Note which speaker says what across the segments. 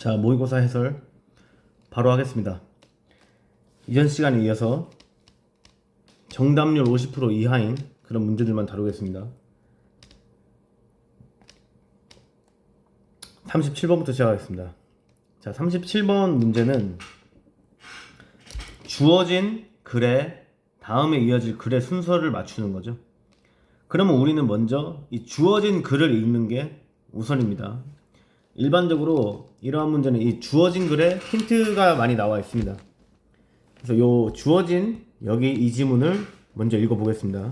Speaker 1: 자, 모의고사 해설 바로 하겠습니다. 이전 시간에 이어서 정답률 50% 이하인 그런 문제들만 다루겠습니다. 37번부터 시작하겠습니다. 자, 37번 문제는 주어진 글에 다음에 이어질 글의 순서를 맞추는 거죠. 그러면 우리는 먼저 이 주어진 글을 읽는 게 우선입니다. 일반적으로 이러한 문제는 이 주어진 글에 힌트가 많이 나와 있습니다. 그래서 요 주어진 여기 이 지문을 먼저 읽어보겠습니다.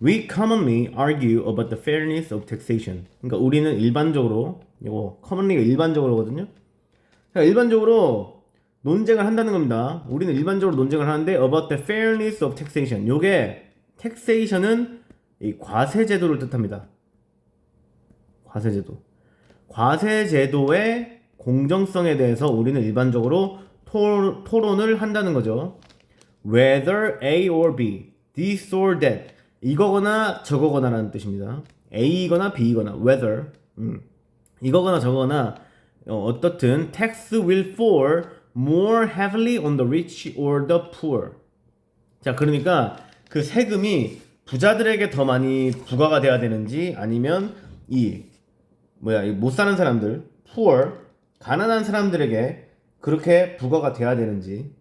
Speaker 1: We commonly argue about the fairness of taxation. 그러니까 우리는 일반적으로 이거 commonly가 일반적으로거든요. 그러니까 일반적으로 논쟁을 한다는 겁니다. 우리는 일반적으로 논쟁을 하는데 about the fairness of taxation. 요게 taxation은 이 과세제도를 뜻합니다. 과세제도. 과세제도의 공정성에 대해서 우리는 일반적으로 토론을 한다는 거죠. Whether A or B, this or that. 이거거나 저거거나 라는 뜻입니다. A이거나 B이거나 whether 이거거나 저거거나 어떻든 tax will fall more heavily on the rich or the poor. 자, 그러니까 그 세금이 부자들에게 더 많이 부과가 돼야 되는지 아니면 못 사는 사람들, poor, 가난한 사람들에게 그렇게 부과가 돼야 되는지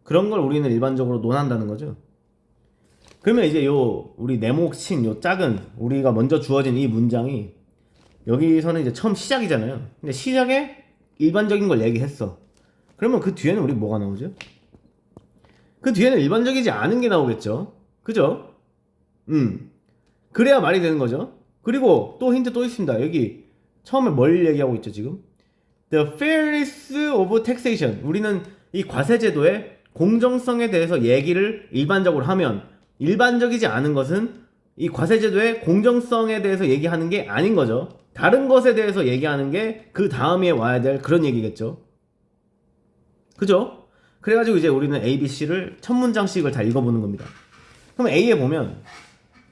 Speaker 1: 그런 걸 우리는 일반적으로 논한다는 거죠. 그러면 이제 우리 네모친 요 작은 우리가 먼저 주어진 이 문장이 여기서는 이제 처음 시작이잖아요. 근데 시작에 일반적인 걸 얘기했어. 그러면 그 뒤에는 우리 뭐가 나오죠? 그 뒤에는 일반적이지 않은 게 나오겠죠. 그죠? 그래야 말이 되는 거죠. 그리고 또 힌트 또 있습니다. 여기 처음에 뭘 얘기하고 있죠, 지금? The fairness of taxation. 우리는 이 과세제도의 공정성에 대해서 얘기를 일반적으로 하면 일반적이지 않은 것은 이 과세제도의 공정성에 대해서 얘기하는 게 아닌 거죠. 다른 것에 대해서 얘기하는 게 그 다음에 와야 될 그런 얘기겠죠. 그죠? 그래가지고 이제 우리는 A, B, C를 첫 문장씩을 다 읽어보는 겁니다. 그럼 A에 보면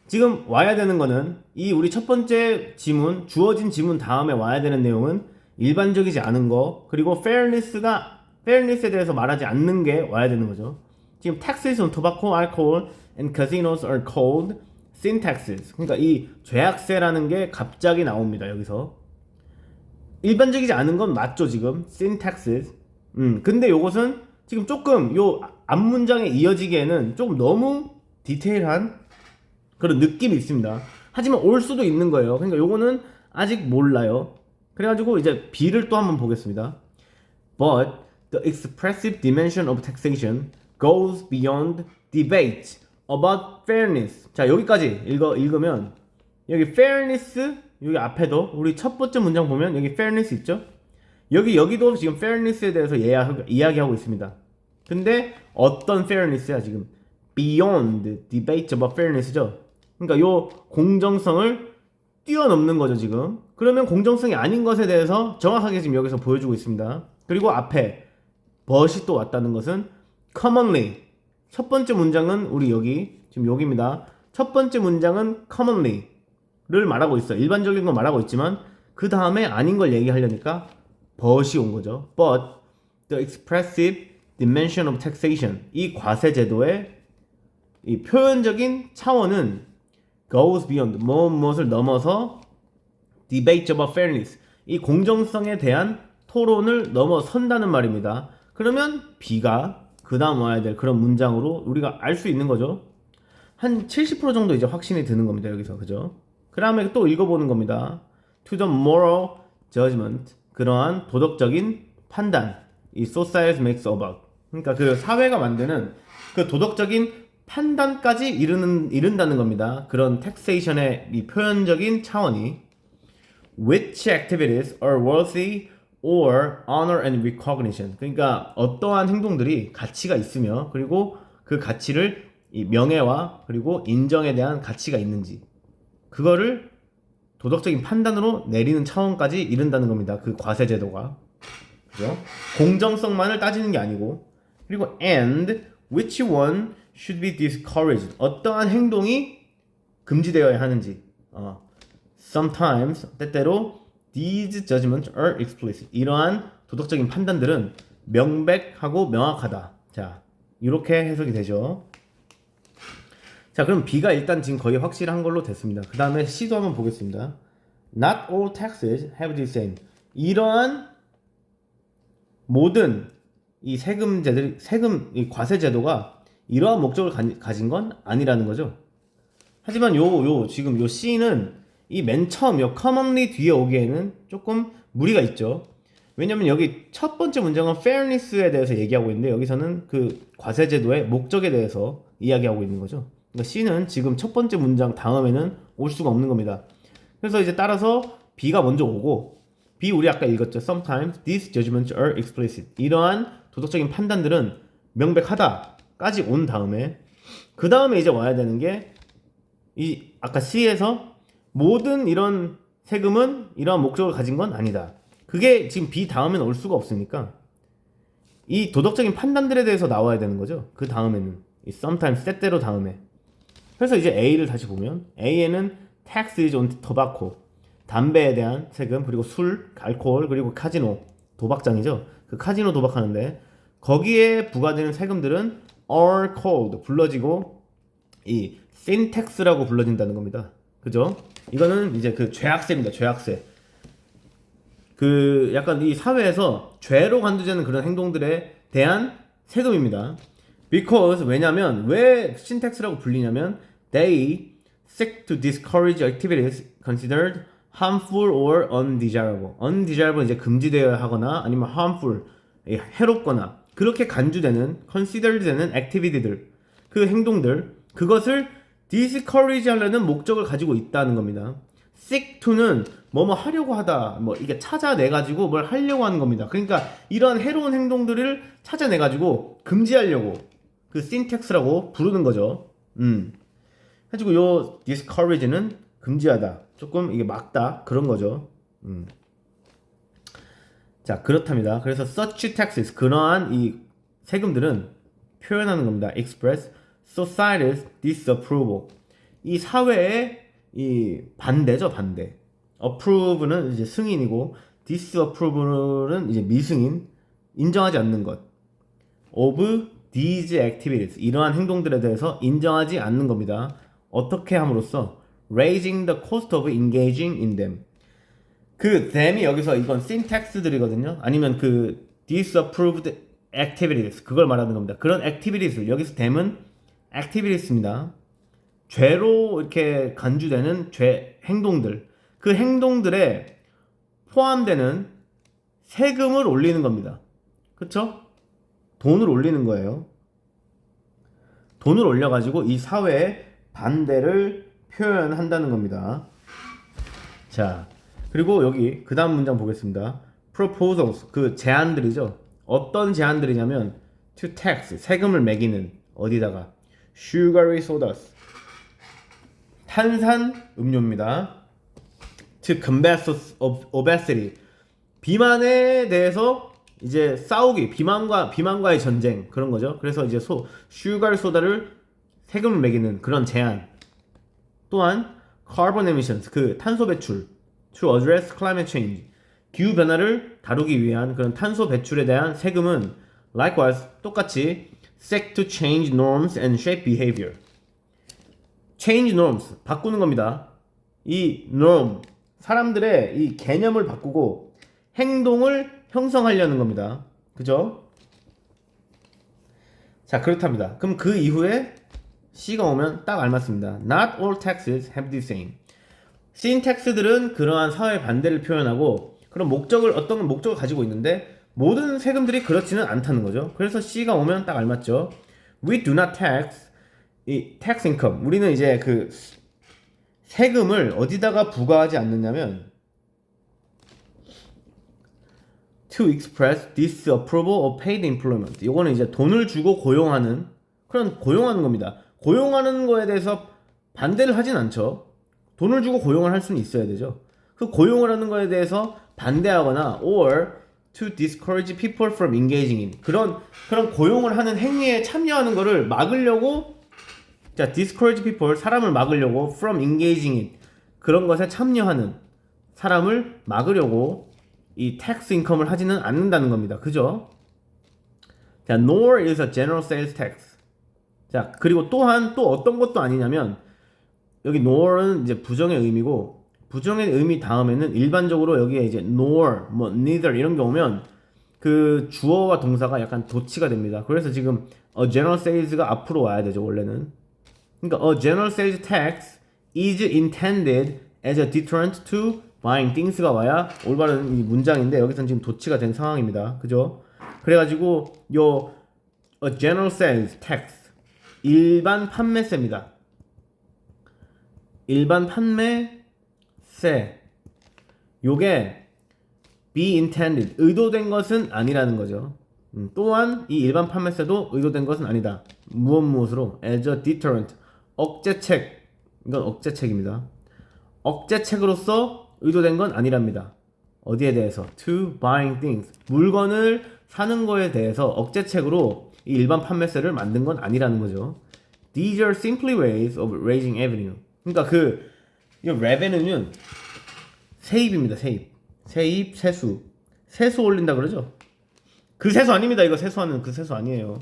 Speaker 1: 지금 와야 되는 거는 이 우리 첫 번째 지문, 주어진 지문 다음에 와야 되는 내용은 일반적이지 않은 거, 그리고 fairness에 대해서 말하지 않는 게 와야 되는 거죠. 지금 taxes on tobacco, alcohol, and casinos are called sin taxes. 그러니까 이 죄악세라는 게 갑자기 나옵니다. 여기서 일반적이지 않은 건 맞죠, 지금 sin taxes. 근데 요것은 지금 조금 요 앞문장에 이어지기에는 조금 너무 디테일한 그런 느낌이 있습니다. 하지만 올 수도 있는 거예요. 그러니까 요거는 아직 몰라요. 그래가지고 이제 B를 또 한번 보겠습니다. But the expressive dimension of taxation goes beyond debate about fairness. 자, 여기까지 읽으면 여기 fairness 여기 앞에도 우리 첫 번째 문장 보면 여기 fairness 있죠? 여기도 지금 fairness에 대해서 이야기하고 있습니다. 근데 어떤 fairness야 지금? Beyond debate about fairness죠? 그러니까 요 공정성을 뛰어넘는 거죠, 지금. 그러면 공정성이 아닌 것에 대해서 정확하게 지금 여기서 보여주고 있습니다. 그리고 앞에 but이 또 왔다는 것은 commonly. 첫 번째 문장은 우리 지금 여기입니다. 첫 번째 문장은 commonly를 말하고 있어요. 일반적인 건 말하고 있지만 그 다음에 아닌 걸 얘기하려니까 but이 온 거죠. But the expressive dimension of taxation. 이 과세제도의 이 표현적인 차원은 goes beyond 무엇을 넘어서 debate about fairness. 이 공정성에 대한 토론을 넘어선다는 말입니다. 그러면 B가 그 다음 와야 될 그런 문장으로 우리가 알 수 있는 거죠. 한 70% 정도 이제 확신이 드는 겁니다. 여기서. 그죠? 그 다음에 또 읽어보는 겁니다. To the moral judgment. 그러한 도덕적인 판단. 이 society makes about. 그러니까 그 사회가 만드는 그 도덕적인 판단까지 이른다는 겁니다. 그런 taxation의 이 표현적인 차원이 which activities are worthy or honor and recognition. 그러니까 어떠한 행동들이 가치가 있으며 그리고 그 가치를 이 명예와 그리고 인정에 대한 가치가 있는지 그거를 도덕적인 판단으로 내리는 차원까지 이른다는 겁니다. 그 과세제도가. 그죠? 공정성만을 따지는 게 아니고 그리고 and which one should be discouraged. 어떠한 행동이 금지되어야 하는지. Sometimes 때때로 these judgments are explicit. 이러한 도덕적인 판단들은 명백하고 명확하다. 자, 이렇게 해석이 되죠. 자, 그럼 B가 일단 지금 거의 확실한 걸로 됐습니다. 그 다음에 C도 한번 보겠습니다. Not all taxes have the same. 이러한 모든 이 이 과세 제도가 이러한 목적을 가진 건 아니라는 거죠. 하지만 지금 요 C는 이 맨 처음 요 commonly 뒤에 오기에는 조금 무리가 있죠. 왜냐면 여기 첫 번째 문장은 fairness에 대해서 얘기하고 있는데 여기서는 그 과세 제도의 목적에 대해서 이야기하고 있는 거죠. 그러니까 C는 지금 첫 번째 문장 다음에는 올 수가 없는 겁니다. 그래서 이제 따라서 B가 먼저 오고 B 우리 아까 읽었죠. Sometimes these judgments are explicit. 이러한 도덕적인 판단들은 명백하다까지 온 다음에 그 다음에 이제 와야 되는 게 이 아까 C에서 모든 이런 세금은 이러한 목적을 가진 건 아니다. 그게 지금 B 다음에는 올 수가 없으니까 이 도덕적인 판단들에 대해서 나와야 되는 거죠. 그 다음에는 이 sometimes 때때로 다음에. 그래서 이제 A를 다시 보면 A에는 tax is on tobacco 담배에 대한 세금 그리고 술, 알코올 그리고 카지노 도박장이죠. 그 카지노 도박하는데 거기에 부과되는 세금들은 are called 불러지고 이 sin tax라고 불러진다는 겁니다. 그죠? 이거는 이제 그 죄악세입니다. 죄악세. 그 약간 이 사회에서 죄로 간주되는 그런 행동들에 대한 세금입니다. Because 왜냐면 왜 sin tax라고 불리냐면 they seek to discourage activities considered harmful or undesirable. undesirable 이제 금지되어야 하거나 아니면 harmful 해롭거나 그렇게 간주되는 considered 되는 activity들 그 행동들 그것을 discourage 하려는 목적을 가지고 있다는 겁니다. seek to는 뭐뭐 하려고 하다 뭐 이게 찾아내 가지고 뭘 하려고 하는 겁니다. 그러니까 이런 해로운 행동들을 찾아내 가지고 금지하려고 그 syntax라고 부르는 거죠. 가지고 요 discourage는 금지하다 조금 이게 막다 그런 거죠. 자 그렇답니다. 그래서 such taxes 그러한 이 세금들은 표현하는 겁니다. express society's disapproval 이 사회의 이 반대죠 반대. approve는 이제 승인이고 disapproval은 이제 미승인 인정하지 않는 것. of these activities 이러한 행동들에 대해서 인정하지 않는 겁니다. 어떻게 함으로써 raising the cost of engaging in them 그 them이 여기서 이건 syntax들이거든요. 아니면 그 disapproved activities 그걸 말하는 겁니다. 그런 activities를 여기서 them은 activities입니다. 죄로 이렇게 간주되는 죄 행동들 그 행동들에 포함되는 세금을 올리는 겁니다. 그쵸? 돈을 올리는 거예요. 돈을 올려가지고 이 사회에 반대를 표현한다는 겁니다. 자, 그리고 여기 그 다음 문장 보겠습니다. proposals 그 제안들이죠. 어떤 제안들이냐면 to tax 세금을 매기는 어디다가 sugary sodas 탄산 음료입니다. to combat obesity 비만에 대해서 이제 싸우기 비만과의 전쟁 그런 거죠. 그래서 이제 슈가리 소다를 세금을 매기는 그런 제안. 또한 carbon emissions 그 탄소 배출 to address climate change 기후 변화를 다루기 위한 그런 탄소 배출에 대한 세금은 likewise 똑같이 seek to change norms and shape behavior. change norms 바꾸는 겁니다. 이 norm 사람들의 이 개념을 바꾸고 행동을 형성하려는 겁니다. 그죠? 자 그렇답니다. 그럼 그 이후에 C가 오면 딱 알맞습니다. Not all taxes have the same. syntax들은 그러한 사회 반대를 표현하고 그런 어떤 목적을 가지고 있는데 모든 세금들이 그렇지는 않다는 거죠. 그래서 C가 오면 딱 알맞죠. We do not tax 이 tax income. 우리는 이제 그 세금을 어디다가 부과하지 않느냐면 to express disapproval of paid employment. 이거는 이제 돈을 주고 고용하는 겁니다. 고용하는 거에 대해서 반대를 하진 않죠. 돈을 주고 고용을 할 수는 있어야 되죠. 그 고용을 하는 거에 대해서 반대하거나 or to discourage people from engaging in 그런 고용을 하는 행위에 참여하는 거를 막으려고 자 discourage people 사람을 막으려고 from engaging in 그런 것에 참여하는 사람을 막으려고 이 tax income을 하지는 않는다는 겁니다. 그죠? 자, nor is a general sales tax. 자, 그리고 또한 또 어떤 것도 아니냐면 여기 nor은 이제 부정의 의미고 부정의 의미 다음에는 일반적으로 여기에 이제 nor, 뭐 neither 이런 게 오면 그 주어와 동사가 약간 도치가 됩니다. 그래서 지금 a general sales가 앞으로 와야 되죠, 원래는. 그러니까 a general sales tax is intended as a deterrent to buying things가 와야 올바른 이 문장인데 여기서는 지금 도치가 된 상황입니다. 그죠? 그래가지고 요 a general sales tax 일반 판매세입니다. 일반 판매세 요게 be intended 의도된 것은 아니라는 거죠. 또한 이 일반 판매세도 의도된 것은 아니다. 무엇으로 as a deterrent 억제책 이건 억제책입니다. 억제책으로서 의도된 건 아니랍니다. 어디에 대해서? to buying things 물건을 사는 거에 대해서 억제책으로 이 일반 판매세를 만든 건 아니라는 거죠. These are simply ways of raising revenue. 그러니까 이 revenue는 세입입니다. 세입, 세수 올린다 그러죠. 그 세수 아닙니다. 이거 세수하는 그 세수 아니에요.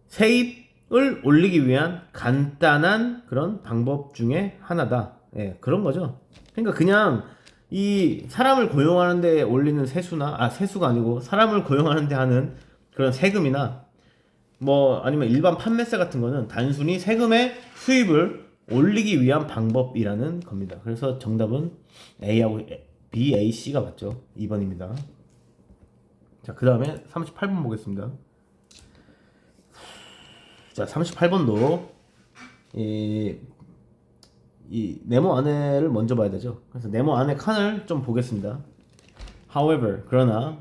Speaker 1: 세입을 올리기 위한 간단한 그런 방법 중에 하나다. 예, 그런 거죠. 그러니까 그냥 이 사람을 고용하는데 올리는 세수나 세수가 아니고 사람을 고용하는데 하는 그런 세금이나 뭐 아니면 일반 판매세 같은 거는 단순히 세금의 수입을 올리기 위한 방법이라는 겁니다. 그래서 정답은 A하고 B, A, C가 맞죠. 2번입니다. 자, 그 다음에 38번 보겠습니다. 자, 38번도 이 네모 안에를 먼저 봐야 되죠. 그래서 네모 안에 칸을 좀 보겠습니다. However, 그러나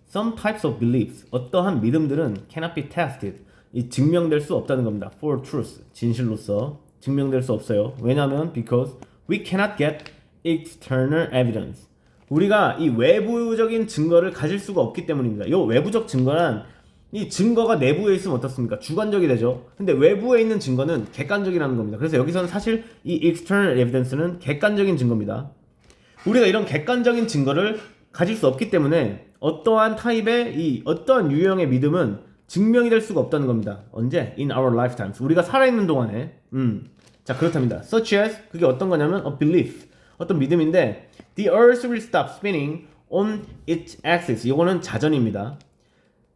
Speaker 1: some types of beliefs, 어떠한 믿음들은 cannot be tested, 이 증명될 수 없다는 겁니다. For truth, 진실로서 증명될 수 없어요. 왜냐하면 because we cannot get external evidence, 우리가 이 외부적인 증거를 가질 수가 없기 때문입니다. 이 외부적 증거란 이 증거가 내부에 있으면 어떻습니까? 주관적이 되죠. 근데 외부에 있는 증거는 객관적이라는 겁니다. 그래서 여기서는 사실 이 external evidence는 객관적인 증거입니다. 우리가 이런 객관적인 증거를 가질 수 없기 때문에 어떠한 타입의 이 어떠한 유형의 믿음은 증명이 될 수가 없다는 겁니다. 언제? In our lifetimes. 우리가 살아있는 동안에. 자, 그렇답니다. Such as, 그게 어떤 거냐면 a belief, 어떤 믿음인데 The earth will stop spinning on its axis. 이거는 자전입니다.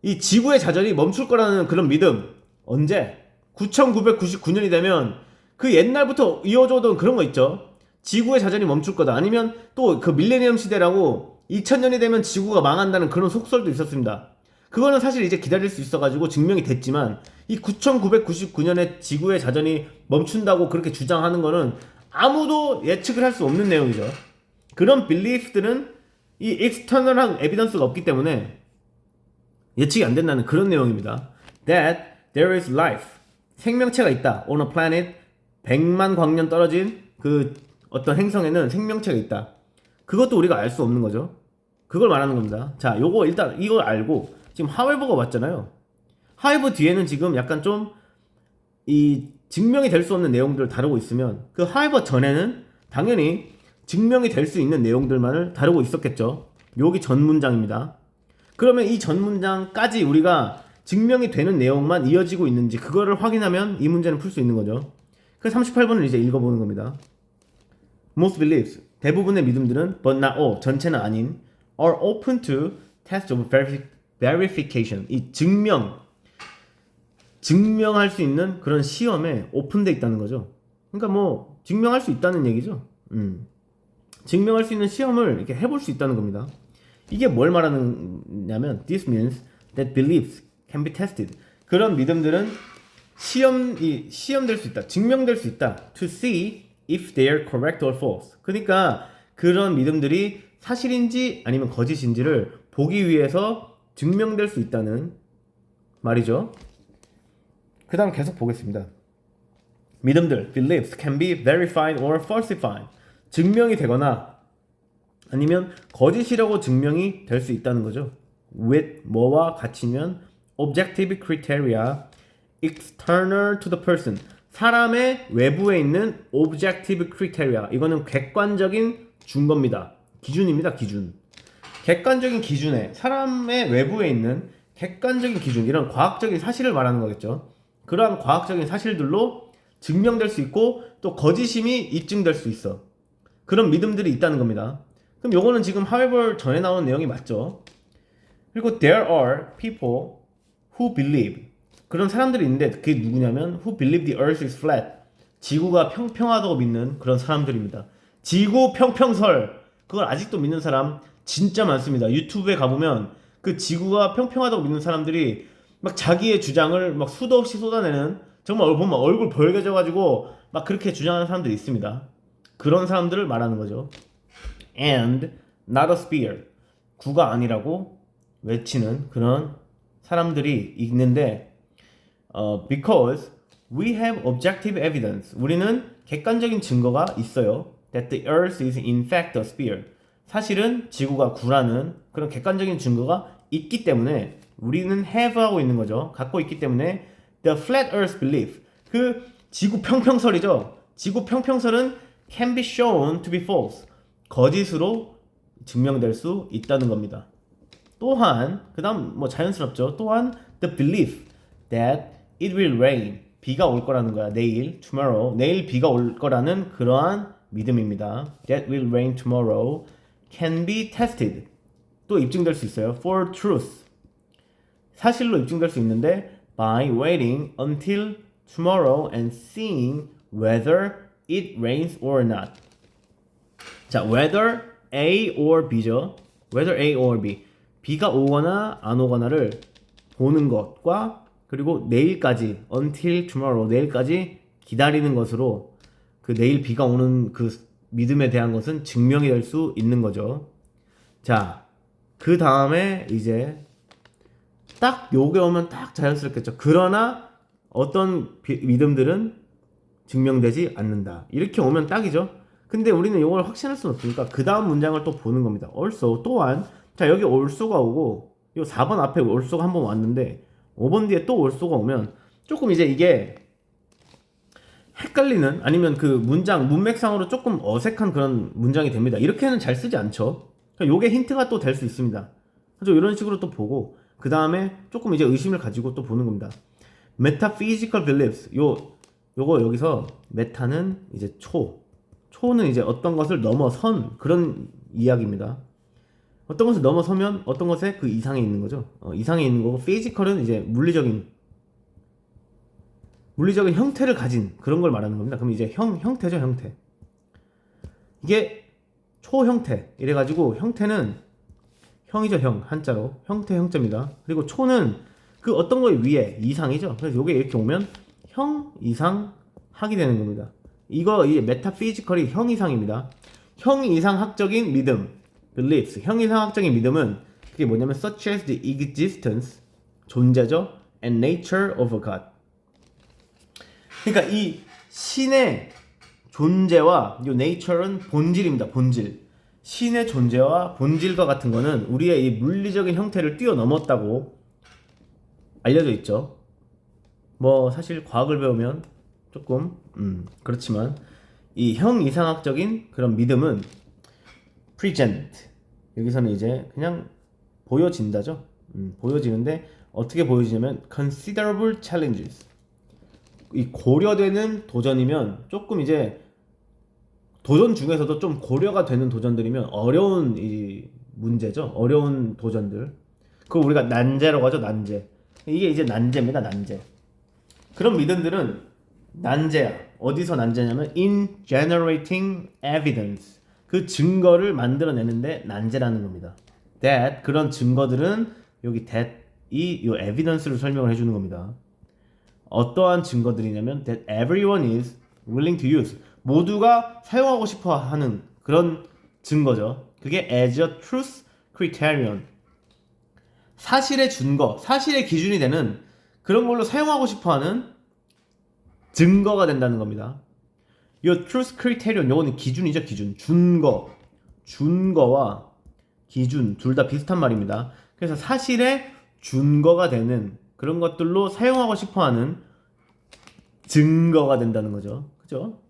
Speaker 1: 이 지구의 자전이 멈출 거라는 그런 믿음. 언제? 9999년이 되면 그 옛날부터 이어져 오던 그런 거 있죠. 지구의 자전이 멈출 거다. 아니면 또 그 밀레니엄 시대라고 2000년이 되면 지구가 망한다는 그런 속설도 있었습니다. 그거는 사실 이제 기다릴 수 있어가지고 증명이 됐지만 이 9999년에 지구의 자전이 멈춘다고 그렇게 주장하는 거는 아무도 예측을 할 수 없는 내용이죠. 그런 빌리프들은 이 익스터널한 에비던스가 없기 때문에 예측이 안 된다는 그런 내용입니다. That there is life, 생명체가 있다. On a planet, 100만 광년 떨어진 그 어떤 행성에는 생명체가 있다. 그것도 우리가 알 수 없는 거죠. 그걸 말하는 겁니다. 자, 요거 일단 이걸 알고 지금 however가 왔잖아요. however 뒤에는 지금 약간 좀 이 증명이 될 수 없는 내용들을 다루고 있으면 그 however 전에는 당연히 증명이 될 수 있는 내용들만을 다루고 있었겠죠. 여기 전 문장입니다. 그러면 이 전 문장까지 우리가 증명이 되는 내용만 이어지고 있는지 그거를 확인하면 이 문제는 풀 수 있는 거죠. 그 38번을 이제 읽어보는 겁니다. Most beliefs, 대부분의 믿음들은 but not all, 전체는 아닌 are open to test of verification, 이 증명할 수 있는 그런 시험에 오픈되어 있다는 거죠. 그러니까 뭐 증명할 수 있다는 얘기죠. 증명할 수 있는 시험을 이렇게 해볼 수 있다는 겁니다. 이게 뭘 말하느냐면 this means that beliefs can be tested. 그런 믿음들은 시험될 수 있다, 증명될 수 있다. To see if they are correct or false. 그러니까 그런 믿음들이 사실인지 아니면 거짓인지를 보기 위해서 증명될 수 있다는 말이죠. 그 다음 계속 보겠습니다. 믿음들, beliefs can be verified or falsified. 증명이 되거나 아니면 거짓이라고 증명이 될 수 있다는 거죠. with 뭐와 같이면 objective criteria external to the person. 사람의 외부에 있는 objective criteria. 이거는 객관적인 준거입니다. 기준입니다. 기준. 객관적인 기준에 사람의 외부에 있는 객관적인 기준 이런 과학적인 사실을 말하는 거겠죠. 그러한 과학적인 사실들로 증명될 수 있고 또 거짓임이 입증될 수 있어. 그런 믿음들이 있다는 겁니다. 그럼 요거는 지금 however 전에 나온 내용이 맞죠. 그리고 there are people who believe 그런 사람들이 있는데 그게 누구냐면 who believe the earth is flat 지구가 평평하다고 믿는 그런 사람들입니다. 지구 평평설 그걸 아직도 믿는 사람 진짜 많습니다. 유튜브에 가보면 그 지구가 평평하다고 믿는 사람들이 막 자기의 주장을 막 수도 없이 쏟아내는 정말 보면 얼굴 벌개져가지고 막 그렇게 주장하는 사람들이 있습니다. 그런 사람들을 말하는 거죠. And not a spear 구가 아니라고 외치는 그런 사람들이 있는데 because we have objective evidence 우리는 객관적인 증거가 있어요. That the earth is in fact a sphere 사실은 지구가 구라는 그런 객관적인 증거가 있기 때문에 우리는 have 하고 있는 거죠. 갖고 있기 때문에 the flat earth belief 그 지구 평평설이죠. 지구 평평설은 can be shown to be false 거짓으로 증명될 수 있다는 겁니다. 또한 그 다음 뭐 자연스럽죠. 또한 the belief that it will rain 비가 올 거라는 거야. 내일 tomorrow 내일 비가 올 거라는 그러한 믿음입니다. That will rain tomorrow can be tested 또 입증될 수 있어요. For truth 사실로 입증될 수 있는데 by waiting until tomorrow and seeing whether it rains or not. 자, whether A or B죠. whether A or B. 비가 오거나 안 오거나를 보는 것과 그리고 내일까지 until tomorrow 내일까지 기다리는 것으로 그 내일 비가 오는 그 믿음에 대한 것은 증명이 될 수 있는 거죠. 자, 그 다음에 이제 딱 요게 오면 딱 자연스럽겠죠. 그러나 어떤 믿음들은 증명되지 않는다. 이렇게 오면 딱이죠. 근데 우리는 이걸 확신할 수는 없으니까 그 다음 문장을 또 보는 겁니다. also 또한 자 여기 also가 오고 요 4번 앞에 also가 한번 왔는데 5번 뒤에 또 also가 오면 조금 이제 이게 헷갈리는 아니면 그 문장 문맥상으로 조금 어색한 그런 문장이 됩니다. 이렇게는 잘 쓰지 않죠. 그러니까 요게 힌트가 또 될 수 있습니다. 그래서 이런 식으로 또 보고 그 다음에 조금 이제 의심을 가지고 또 보는 겁니다. metaphysical beliefs 요거 여기서 메타는 이제 초는 이제 어떤 것을 넘어선 그런 이야기입니다. 어떤 것을 넘어서면 어떤 것에 그 이상에 있는 거죠. 이상에 있는 거고 physical은 이제 물리적인 형태를 가진 그런 걸 말하는 겁니다. 그럼 이제 형태죠, 형태. 이게 초형태 이래가지고 형태는 형이죠, 형 한자로 형태 형자입니다. 그리고 초는 그 어떤 거에 위에 이상이죠. 그래서 요게 이렇게 오면 형 이상 학이 되는 겁니다. 이거 이제 메타피지컬이 형 이상입니다. 형 이상학적인 믿음, beliefs. 형 이상학적인 믿음은 그게 뭐냐면 such as the existence 존재죠, and nature of a god. 그러니까 이 신의 존재와 이 nature는 본질입니다. 본질. 신의 존재와 본질과 같은 거는 우리의 이 물리적인 형태를 뛰어넘었다고 알려져 있죠. 뭐 사실 과학을 배우면 조금 그렇지만 이 형 이상학적인 그런 믿음은 present 여기서는 이제 그냥 보여진다죠. 보여지는데 어떻게 보여지냐면 considerable challenges 이 고려되는 도전이면 조금 이제 도전 중에서도 좀 고려가 되는 도전들이면 어려운 이 문제죠. 어려운 도전들. 그거 우리가 난제라고 하죠. 난제. 이게 이제 난제입니다. 난제. 그런 믿음들은 난제야. 어디서 난제냐면 in generating evidence. 그 증거를 만들어내는데 난제라는 겁니다. that 그런 증거들은 여기 that이 요 evidence를 설명을 해주는 겁니다. 어떠한 증거들이냐면 that everyone is willing to use. 모두가 사용하고 싶어 하는 그런 증거죠. 그게 as a truth criterion. 사실의 증거, 사실의 기준이 되는 그런 걸로 사용하고 싶어 하는 증거가 된다는 겁니다. 이 truth criterion, 요거는 기준이죠, 기준. 준거와 기준, 둘 다 비슷한 말입니다. 그래서 사실의 준거가 되는 그런 것들로 사용하고 싶어 하는 증거가 된다는 거죠. 그죠?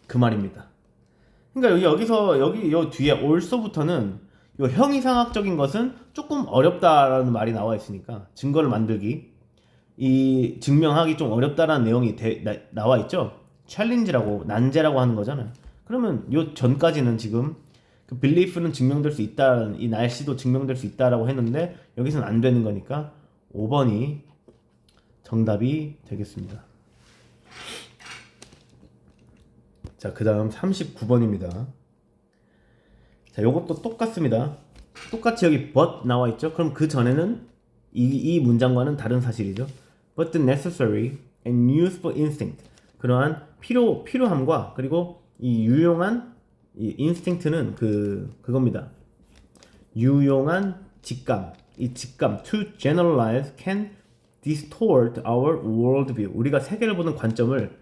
Speaker 1: 그 말입니다. 그러니까 여기 뒤에 also부터는 요 형이상학적인 것은 조금 어렵다라는 말이 나와 있으니까 증거를 만들기, 이 증명하기 좀 어렵다라는 내용이 나와 있죠. 챌린지라고 난제라고 하는 거잖아요. 그러면 요 전까지는 지금 그 belief는 증명될 수 있다, 이 날씨도 증명될 수 있다라고 했는데 여기서는 안 되는 거니까 5번이 정답이 되겠습니다. 자, 그 다음 39번입니다. 자, 요것도 똑같습니다. 똑같이 여기 but 나와 있죠. 그럼 그 전에는 이 문장과는 다른 사실이죠. But the necessary and useful instinct, 그러한 필요함과 그리고 이 유용한 이 instinct는 그겁니다. 유용한 직감, 이 직감 to generalize can distort our worldview. 우리가 세계를 보는 관점을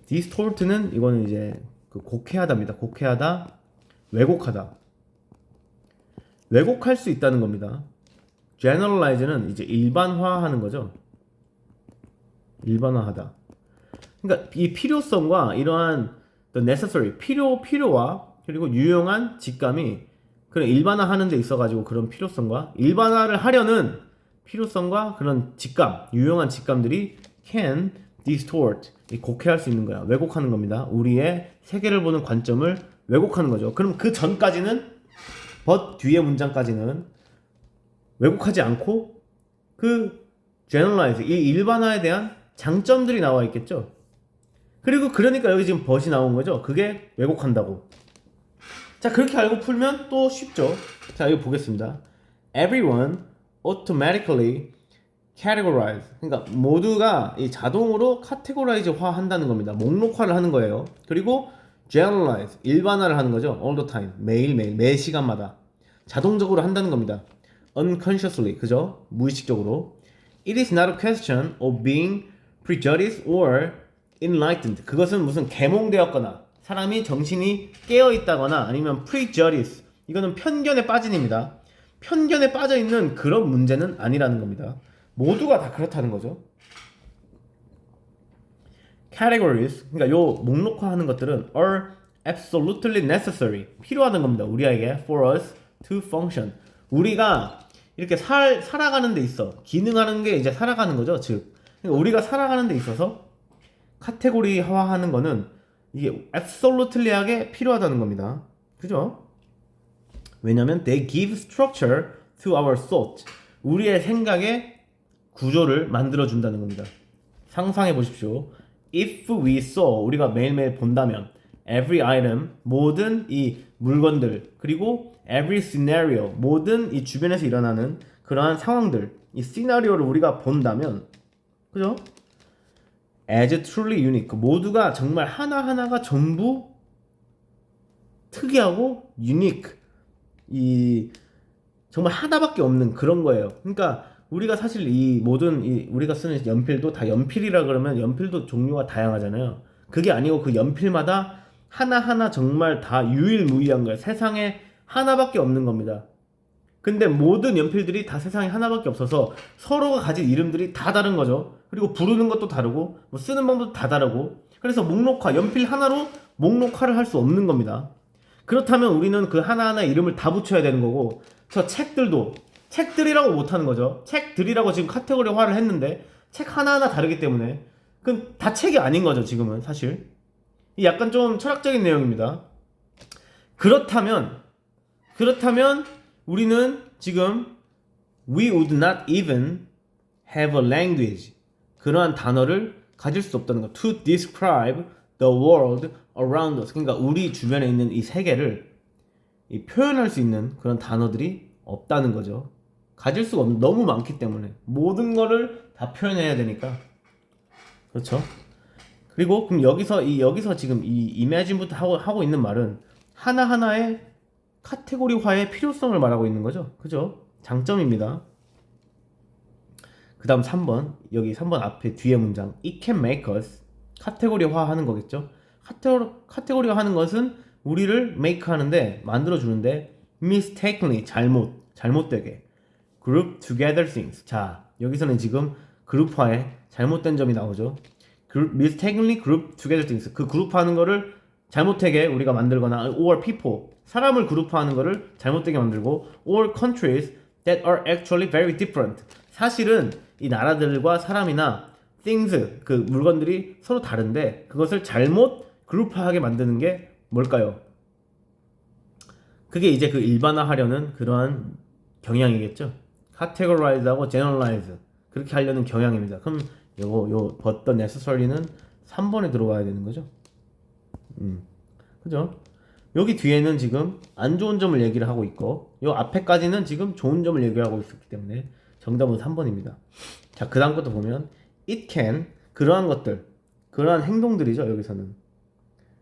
Speaker 1: distort는 이거는 이제 그 곡해하다입니다. 곡해하다, 왜곡하다. 왜곡할 수 있다는 겁니다. generalize는 이제 일반화하는 거죠. 일반화하다. 그러니까 이 필요성과 이러한 the necessary 필요와 그리고 유용한 직감이 그런 일반화하는 데 있어가지고 그런 필요성과 일반화를 하려는 필요성과 그런 직감, 유용한 직감들이 can distort, 곡해할 수 있는 거야. 왜곡하는 겁니다. 우리의 세계를 보는 관점을 왜곡하는 거죠. 그럼 그 전까지는 but 뒤에 문장까지는 왜곡하지 않고 그 generalize, 이 일반화에 대한 장점들이 나와 있겠죠. 그리고 그러니까 여기 지금 but이 나온 거죠. 그게 왜곡한다고. 자, 그렇게 알고 풀면 또 쉽죠. 자, 이거 보겠습니다. Everyone automatically categorize. 그러니까 모두가 이 자동으로 categorize화 한다는 겁니다. 목록화를 하는 거예요. 그리고 generalize, 일반화를 하는 거죠. all the time, 매일매일, 매 시간마다 자동적으로 한다는 겁니다. unconsciously, 그죠? 무의식적으로. It is not a question of being prejudiced or enlightened. 그것은 무슨 계몽되었거나 사람이 정신이 깨어있다거나 아니면 prejudice, 이거는 편견에 빠진입니다. 편견에 빠져있는 그런 문제는 아니라는 겁니다. 모두가 다 그렇다는 거죠. categories, 그러니까 요 목록화하는 것들은 are absolutely necessary, 필요하다는 겁니다. 우리에게 for us to function. 우리가 이렇게 살아가는 데 있어 기능하는 게 이제 살아가는 거죠. 즉 그러니까 우리가 살아가는 데 있어서 카테고리화하는 거는 이게 absolutely하게 필요하다는 겁니다. 그죠? 왜냐면 they give structure to our thought. 우리의 생각에 구조를 만들어 준다는 겁니다. 상상해 보십시오. If we saw, 우리가 매일매일 본다면 every item, 모든 이 물건들, 그리고 every scenario, 모든 이 주변에서 일어나는 그러한 상황들, 이 시나리오를 우리가 본다면, 그죠? as truly unique, 모두가 정말 하나하나가 전부 특이하고 unique, 이 정말 하나밖에 없는 그런 거예요. 그러니까 우리가 사실 이 모든 우리가 쓰는 연필도 다 연필이라 그러면 연필도 종류가 다양하잖아요. 그게 아니고 그 연필마다 하나하나 정말 다 유일무이한 거예요. 세상에 하나밖에 없는 겁니다. 근데 모든 연필들이 다 세상에 하나밖에 없어서 서로가 가진 이름들이 다 다른 거죠. 그리고 부르는 것도 다르고 뭐 쓰는 방법도 다 다르고, 그래서 목록화, 연필 하나로 목록화를 할 수 없는 겁니다. 그렇다면 우리는 그 하나하나 이름을 다 붙여야 되는 거고, 저 책들도 책들이라고 못하는 거죠. 책들이라고 지금 카테고리화를 했는데 책 하나하나 다르기 때문에 그건 다 책이 아닌 거죠. 지금은 사실 약간 좀 철학적인 내용입니다. 그렇다면 우리는 지금 we would not even have a language, 그러한 단어를 가질 수 없다는 거. to describe the world around us. 그러니까 우리 주변에 있는 이 세계를 표현할 수 있는 그런 단어들이 없다는 거죠. 가질 수가 없는, 너무 많기 때문에 모든 거를 다 표현해야 되니까. 그렇죠? 그리고 그럼 여기서 지금 이 imagine부터 하고 있는 말은 하나하나의 카테고리화의 필요성을 말하고 있는 거죠. 그죠? 장점입니다. 그 다음 3번, 여기 3번 앞에 뒤에 문장 It can make us, 카테고리화 하는 거겠죠. 카테고리화 하는 것은 우리를 make 하는데, 만들어주는데 mistakenly, 잘못되게 group together things. 자, 여기서는 지금 그룹화에 잘못된 점이 나오죠. mistakenly group together things. 그 그룹화하는 거를 잘못되게 우리가 만들거나 or people, 사람을 그룹화하는 거를 잘못되게 만들고 or countries that are actually very different. 사실은 이 나라들과 사람이나 things, 그 물건들이 서로 다른데 그것을 잘못 그룹화하게 만드는 게 뭘까요? 그게 이제 그 일반화하려는 그러한 경향이겠죠. categorize하고 generalize 그렇게 하려는 경향입니다. 그럼 요 but the necessary는 3번에 들어가야 되는 거죠. 그죠? 여기 뒤에는 지금 안 좋은 점을 얘기를 하고 있고 요 앞에까지는 지금 좋은 점을 얘기하고 있었기 때문에 정답은 3번입니다. 자, 그 다음 것도 보면 it can 그러한 것들 그러한 행동들이죠. 여기서는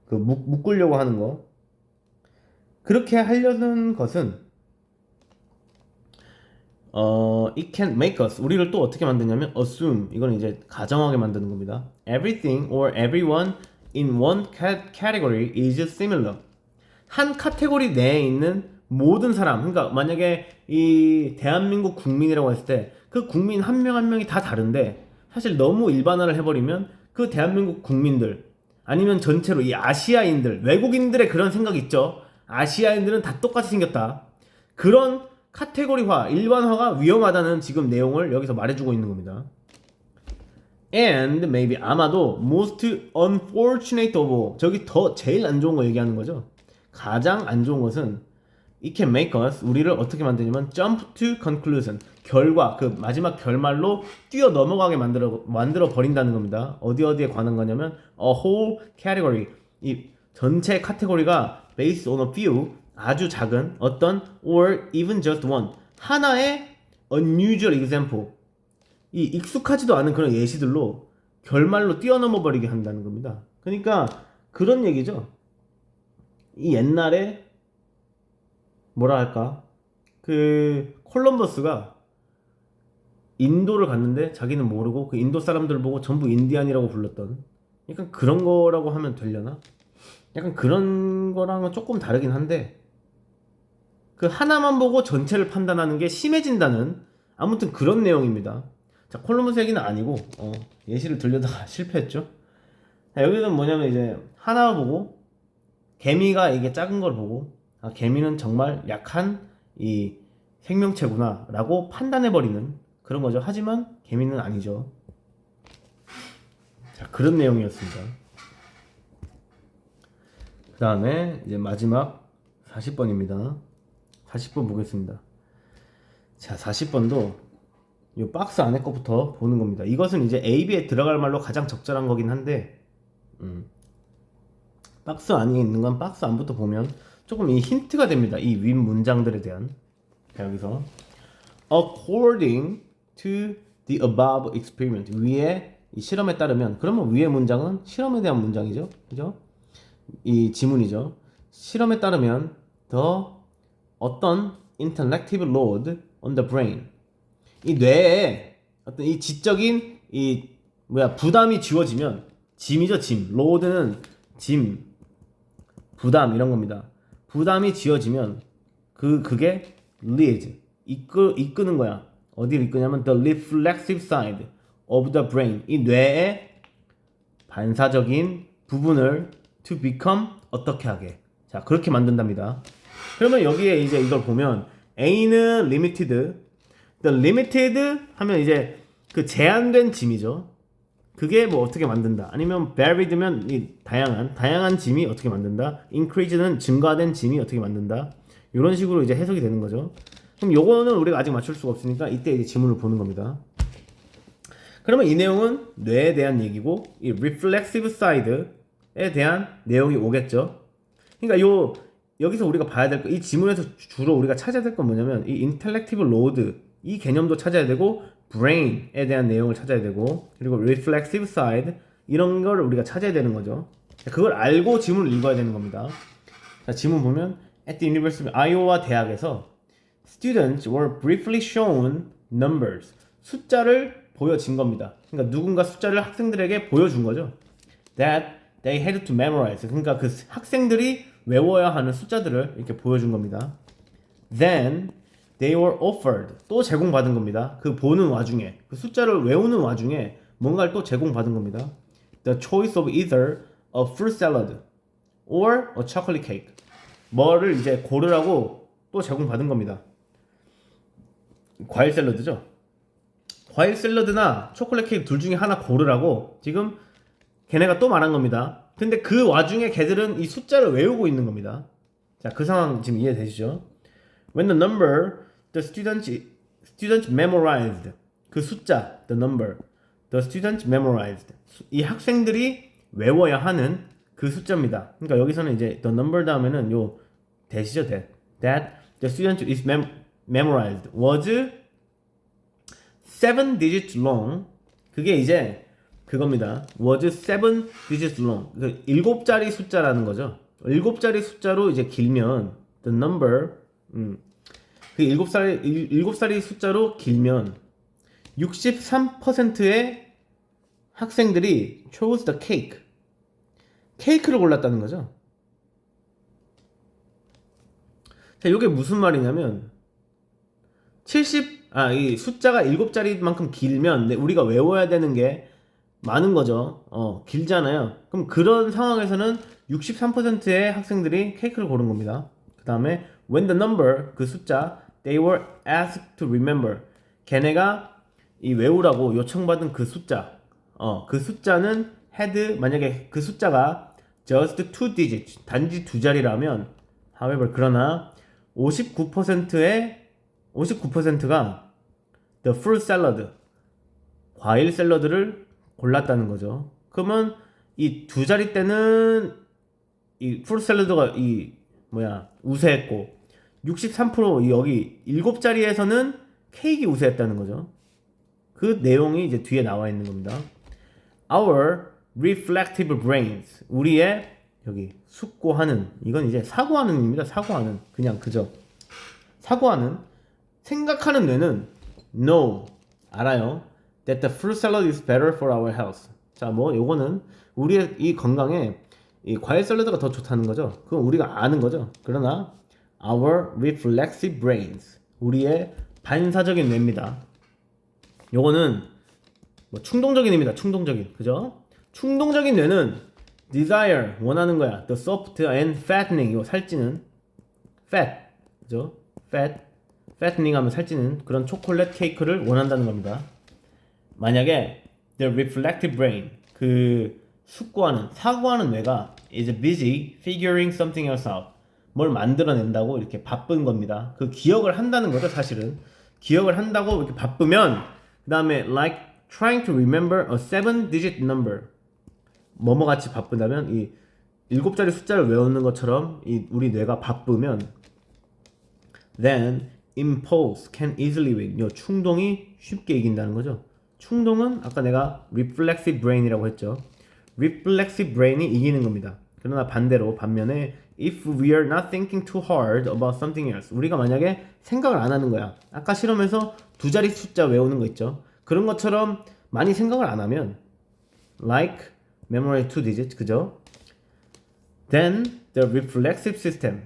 Speaker 1: 그 묶으려고 하는 거 그렇게 하려는 것은 it can make us 우리를 또 어떻게 만드냐면 assume 이거는 이제 가정하게 만드는 겁니다. everything or everyone in one category is similar. 한 카테고리 내에 있는 모든 사람, 그러니까 만약에 이 대한민국 국민이라고 했을 때 그 국민 한 명 한 명이 다 다른데 사실 너무 일반화를 해버리면 그 대한민국 국민들 아니면 전체로 이 아시아인들, 외국인들의 그런 생각 있죠. 아시아인들은 다 똑같이 생겼다. 그런 카테고리화, 일반화가 위험하다는 지금 내용을 여기서 말해주고 있는 겁니다. And maybe 아마도 most unfortunate of all 저기 더 제일 안 좋은 거 얘기하는 거죠. 가장 안 좋은 것은 it can make us 우리를 어떻게 만드냐면 jump to conclusion 결과 그 마지막 결말로 뛰어 넘어가게 만들어 버린다는 겁니다. 어디에 관한 거냐면 a whole category 이 전체 카테고리가 based on a few 아주 작은 어떤 or even just one 하나의 unusual example 이 익숙하지도 않은 그런 예시들로 결말로 뛰어넘어 버리게 한다는 겁니다. 그러니까 그런 얘기죠. 이 옛날에 뭐라 할까 그 콜럼버스가 인도를 갔는데 자기는 모르고 그 인도 사람들 보고 전부 인디안이라고 불렀던 약간 그런 거라고 하면 되려나? 약간 그런 거랑은 조금 다르긴 한데 그 하나만 보고 전체를 판단하는 게 심해진다는 아무튼 그런 내용입니다. 자, 콜럼버스 얘기는 아니고 예시를 들려다가 실패했죠. 자, 여기는 뭐냐면 이제 하나 보고 개미가 이게 작은 걸 보고 아, 개미는 정말 약한 이 생명체구나 라고 판단해버리는 그런 거죠. 하지만 개미는 아니죠. 자, 그런 내용이었습니다. 그 다음에 이제 마지막 40번입니다. 40번 보겠습니다. 자, 40번도 이 박스 안에 거부터 보는 겁니다. 이것은 이제 A, B에 들어갈 말로 가장 적절한 거긴 한데 박스 안에 있는 건 박스 안부터 보면 조금 이 힌트가 됩니다. 이 윗 문장들에 대한. 자, 여기서 according to the above experiment 위에 이 실험에 따르면 그러면 위의 문장은 실험에 대한 문장이죠. 그죠? 이 지문이죠. 실험에 따르면 the 어떤 intellective load on the brain 이 뇌에 어떤 이 지적인 이 부담이 지워지면 짐이죠. 짐. load는 짐 부담 이런 겁니다. 부담이 지워지면 그게 lead 이끄는 거야. 어디를 이끄냐면 the reflexive side of the brain 이 뇌의 반사적인 부분을 to become 어떻게 하게 자 그렇게 만든답니다. 그러면 여기에 이제 이걸 보면 A는 limited the limited 하면 이제 그 제한된 짐이죠. 그게 뭐 어떻게 만든다 아니면 varied면 이 다양한 짐이 어떻게 만든다 increase는 증가된 짐이 어떻게 만든다 이런 식으로 이제 해석이 되는 거죠. 그럼 요거는 우리가 아직 맞출 수가 없으니까 이때 이제 지문을 보는 겁니다. 그러면 이 내용은 뇌에 대한 얘기고 이 reflexive side에 대한 내용이 오겠죠. 그러니까 여기서 우리가 봐야 될 거 이 지문에서 주로 우리가 찾아야 될 건 뭐냐면 이 intellective load 이 개념도 찾아야 되고 brain에 대한 내용을 찾아야 되고 그리고 reflexive side 이런 걸 우리가 찾아야 되는 거죠. 그걸 알고 지문을 읽어야 되는 겁니다. 자, 지문 보면 at the University of Iowa 대학에서 students were briefly shown numbers 숫자를 보여진 겁니다. 그러니까 누군가 숫자를 학생들에게 보여준 거죠. that they had to memorize 그러니까 그 학생들이 외워야 하는 숫자들을 이렇게 보여준 겁니다. then they were offered 또 제공받은 겁니다. 그 보는 와중에 그 숫자를 외우는 와중에 뭔가를 또 제공받은 겁니다. The choice of either a fruit salad or a chocolate cake 뭐를 이제 고르라고 또 제공받은 겁니다. 과일 샐러드죠. 과일 샐러드나 초콜릿 케이크 둘 중에 하나 고르라고 지금 걔네가 또 말한 겁니다. 근데 그 와중에 걔들은 이 숫자를 외우고 있는 겁니다. 자, 그 상황 지금 이해되시죠? When the number the students memorized, 그 숫자 the number the students memorized, 이 학생들이 외워야 하는 그 숫자입니다. 그러니까 여기서는 이제 the number 다음에는 요 that이죠, that the student is memorized was 7 digits long. 그게 이제 그겁니다. was 7 digits long. 그 7자리 숫자라는 거죠. 7자리 숫자로 이제 길면 the number 그 7자리 숫자로 길면 63%의 학생들이 chose the cake. 케이크를 골랐다는 거죠. 자, 이게 무슨 말이냐면 이 숫자가 7자리만큼 길면 우리가 외워야 되는 게 많은 거죠. 길잖아요. 그럼 그런 상황에서는 63%의 학생들이 케이크를 고른 겁니다. 그 다음에 when the number, 그 숫자 they were asked to remember, 걔네가 이 외우라고 요청받은 그 숫자, 그 숫자는 had, 만약에 그 숫자가 just 2 digits, 단지 2자리라면 however, 그러나 59%가 the fruit salad, 과일 샐러드를 골랐다는 거죠. 그러면 이 2자리 때는 이 fruit 샐러드가 우세했고 63% 여기 7자리에서는 케이크 우세했다는 거죠. 그 내용이 이제 뒤에 나와 있는 겁니다. Our reflective brains, 우리의 여기 숙고하는, 이건 이제 사고하는입니다. 사고하는, 그냥 그저 사고하는, 생각하는 뇌는 know, 알아요. That the fruit salad is better for our health. 자, 요거는 우리의 이 건강에 이 과일 샐러드가 더 좋다는 거죠. 그건 우리가 아는 거죠. 그러나 our reflexive brains, 우리의 반사적인 뇌입니다. 요거는 충동적인 뇌입니다. 충동적인, 그죠? 충동적인 뇌는 desire, 원하는 거야. The soft and fattening, 요 살찌는 fat, 그죠? fattening 하면 살찌는 그런 초콜릿 케이크를 원한다는 겁니다. 만약에 the reflective brain, 그 숙고하는, 사고하는 뇌가 is busy figuring something else out, 뭘 만들어낸다고 이렇게 바쁜 겁니다. 그 기억을 한다는 거죠, 사실은. 기억을 한다고 이렇게 바쁘면, 그 다음에 like trying to remember a 7-digit number, 같이 바쁘다면 이 7자리 숫자를 외우는 것처럼 우리 뇌가 바쁘면 then impulse can easily win, 요 충동이 쉽게 이긴다는 거죠. 충동은 아까 내가 reflexive brain이라고 했죠. reflexive brain이 이기는 겁니다. 그러나 반면에 if we are not thinking too hard about something else, 우리가 만약에 생각을 안 하는 거야. 아까 실험에서 2자리 숫자 외우는 거 있죠. 그런 것처럼 많이 생각을 안 하면 like memory 2 digits, 그죠? then the reflexive system,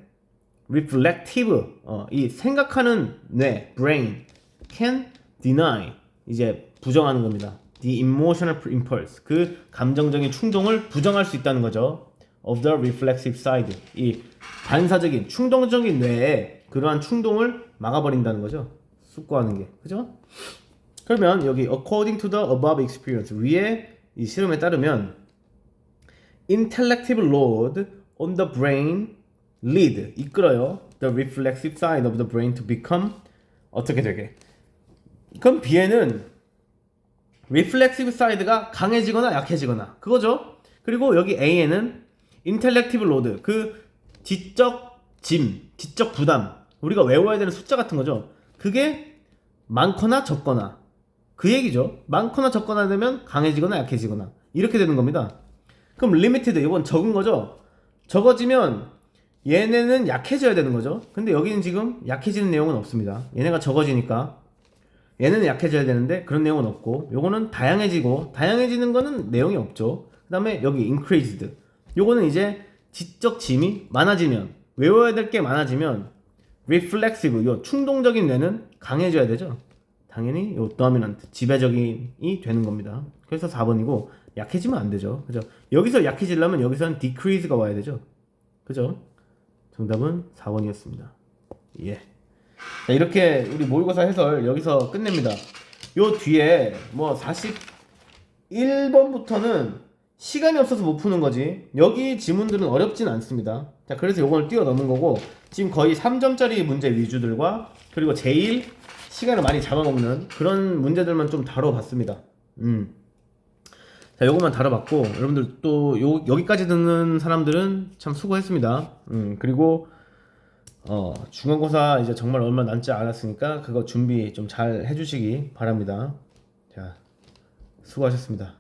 Speaker 1: reflective, 이 생각하는 뇌, brain can deny, 이제 부정하는 겁니다. The emotional impulse, 그 감정적인 충동을 부정할 수 있다는 거죠. Of the reflexive side, 이 반사적인 충동적인 뇌에 그러한 충동을 막아버린다는 거죠. 숙고하는 게, 그죠? 그러면 여기 according to the above experience, 위에 이 실험에 따르면 intellective load on the brain lead, 이끌어요. The reflexive side of the brain to become 어떻게 되게. 그럼 B에는 reflexive side가 강해지거나 약해지거나, 그거죠. 그리고 여기 A에는 intellective load, 그 지적 부담, 우리가 외워야 되는 숫자 같은 거죠. 그게 많거나 적거나, 그 얘기죠. 많거나 적거나 되면 강해지거나 약해지거나 이렇게 되는 겁니다. 그럼 limited, 이건 적은 거죠. 적어지면 얘네는 약해져야 되는 거죠. 근데 여기는 지금 약해지는 내용은 없습니다. 얘네가 적어지니까 얘네는 약해져야 되는데 그런 내용은 없고, 요거는 다양해지는 거는 내용이 없죠. 그 다음에 여기 increased, 요거는 이제 지적 짐이 많아지면, 외워야 될 게 많아지면 reflexive, 요 충동적인 뇌는 강해져야 되죠. 당연히 요 dominant, 지배적인이 되는 겁니다. 그래서 4번이고 약해지면 안 되죠. 그죠? 여기서 약해지려면 여기서는 decrease가 와야 되죠. 그죠? 정답은 4번이었습니다. 예. 자, 이렇게 우리 모의고사 해설 여기서 끝냅니다. 요 뒤에 뭐 41번부터는 시간이 없어서 못 푸는 거지. 여기 지문들은 어렵진 않습니다. 자, 그래서 요걸 뛰어넘은 거고, 지금 거의 3점짜리 문제 위주들과 그리고 제일 시간을 많이 잡아먹는 그런 문제들만 좀 다뤄봤습니다. 자, 요것만 다뤄봤고, 여러분들 또 여기까지 듣는 사람들은 참 수고했습니다. 그리고 중간고사 이제 정말 얼마 남지 않았으니까 그거 준비 좀 잘 해주시기 바랍니다. 자, 수고하셨습니다.